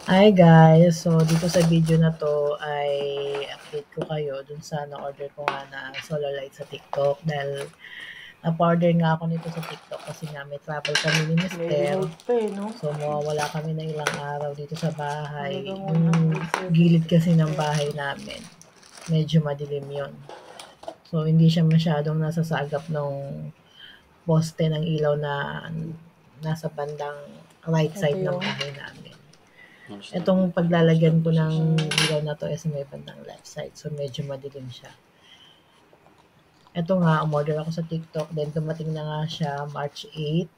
Hi guys! So dito sa video na 'to ay update ko kayo dun sa na-order ko nga na solar light sa TikTok dahil napa-order nga ako nito sa TikTok kasi nga may travel kami ni May mister. remote pa eh, no? So mawawala kami ng ilang araw dito sa bahay. Halagang Yung 170 gilid kasi ng bahay namin, medyo madilim yon. So hindi siya masyadong nasasagap ng poste ng ilaw na nasa bandang right Ito side ng yung bahay namin. Itong paglalagyan ko ng ilaw na 'to is may bandang left side, so medyo madilim siya. Eto nga, umorder ako sa TikTok, then dumating na nga siya March 8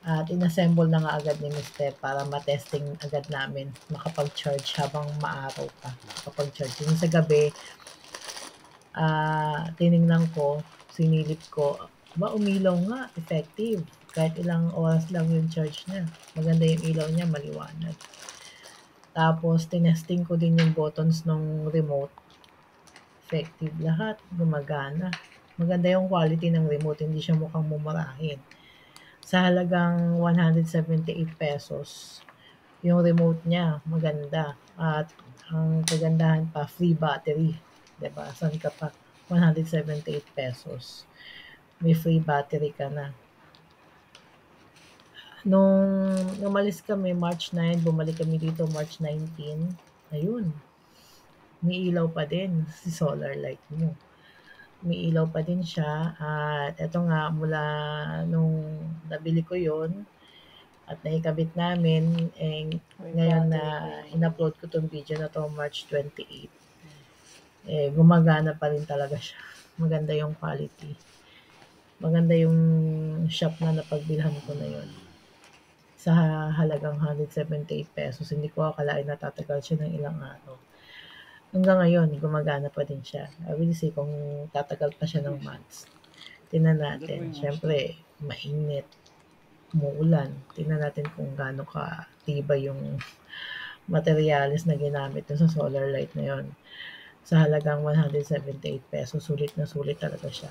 at inassemble na nga agad ni mister para ma-testing agad namin, makapag-charge habang maaraw pa, makapag-charge. Yung sa gabi, tiningnan ko, sinilip ko, umilaw nga, effective. Kahit ilang oras lang yung charge niya. Maganda yung ilaw niya, maliwanag. Tapos tinesting ko din yung buttons ng remote, effective lahat, gumagana. Maganda yung quality ng remote, hindi siya mukhang mumurahin. Sa halagang 178 pesos, yung remote niya maganda at ang kagandahan pa, free battery. 'Di ba? Saan ka pa? 178 pesos. May free battery ka na. Nung umalis kami March 9, bumalik kami dito March 19, ayun, may ilaw pa din si solar light mo. May ilaw pa din siya at eto nga mula nung nabili ko yon at naikabit namin, eh, may ngayon na battery. in-upload ko 'tong video na 'to March 28, eh, gumagana pa rin talaga siya. Maganda yung quality. Maganda yung shop na napagbilhan ko na yon. Sa halagang 178 pesos, hindi ko akalain na tatagal siya ng ilang araw. Hanggang ngayon, gumagana pa din siya. I will see kung tatagal pa siya ng months. Tingnan natin. Siyempre, mainit, umuulan. Tingnan natin kung gaano ka tibay yung materyales na ginamit dun sa solar light na yon. Sa halagang 178 pesos, sulit na sulit talaga siya.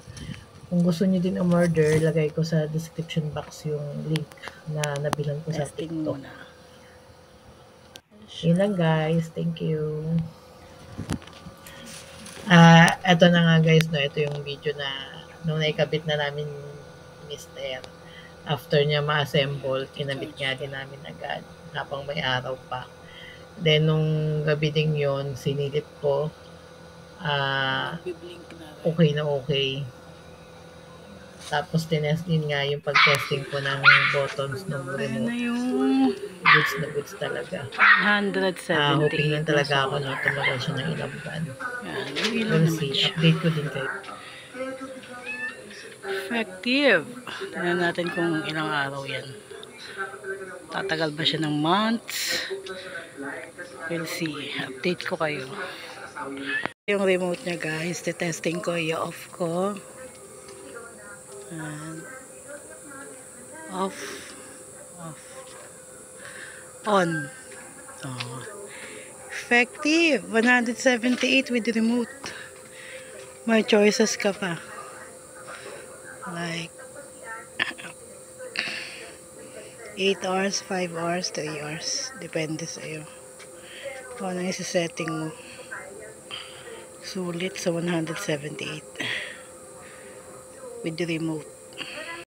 Kung gusto niyo din umorder, lagay ko sa description box yung link na nabilan ko sa Testing TikTok. muna. Yun lang guys. Thank you. Eto na nga guys, no, ito yung video na nung naikabit na namin mister. After niya ma-assemble, kinabit nga din namin agad habang may araw pa. Then nung gabi ding yon, sinilip ko, Nagbiblink na rin. okay na okay. Tapos tinest din nga yung pag-testing ko ng buttons ng Ayan na remote. yung Goods na goods talaga. Hoping lang 178 na talaga ako na solar. tumagal siya ng ilang buwan. Yan, yung ilaw We'll naman see. siya. Update ko din kayo. Effective. Tingnan natin kung ilang araw yan. Tatagal ba siya ng months? We'll see. Update ko kayo. Yung remote niya guys, testing ko, i-off ko. And off, off, on. Oh. Effective. 178 with remote. May choices ka pa. Like 8 hours, 5 hours, 3 hours. Depende sa'yo. Kung ano yung setting mo. Sulit sa 178 with the remote.